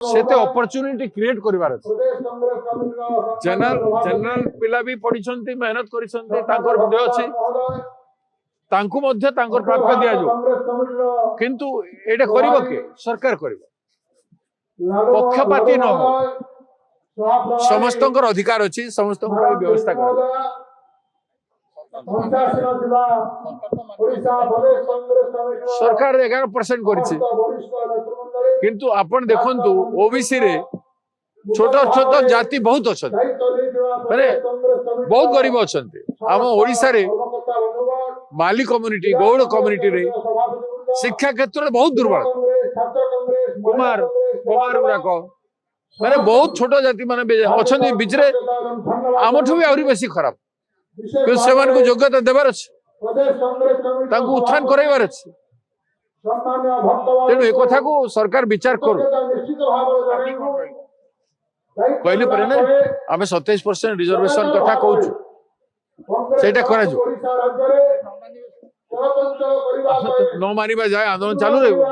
सेते opportunity create करिवार अछि general पिला भी पढिसंती मेहनत करिसंती तांकर हृदय अछि तांकु मध्य तांकर प्राप्य दिया जो किंतु एटा करिवो के सरकार करिवो पक्षपाती न हो समस्तंकर अधिकार अछि समस्तंकर व्यवस्था कर सरकार 11% करिछि किंतु आपण देखंतु ओबीसी रे छोट छोट जाति बहुत अछन माने बहुत गरीब अछन हम ओडिसा रे माली कम्युनिटी गौड़ कम्युनिटी रे शिक्षा क्षेत्र में बहुत दुर्बल कुमार कुमार गुराक माने बहुत छोट जाति माने अछन बिजरे आमठु भी आउरी बेसी खराब कि सेमान को योग्यता देबार अछि तांको उत्थान करैबार अछि तेणु एक कथा को सरकार विचार करू कहले पर ना आमे 27% रिजर्वेशन कथा कहूँ सेटा करा जो न मानिबा जाए आंदोलन चालू रहबो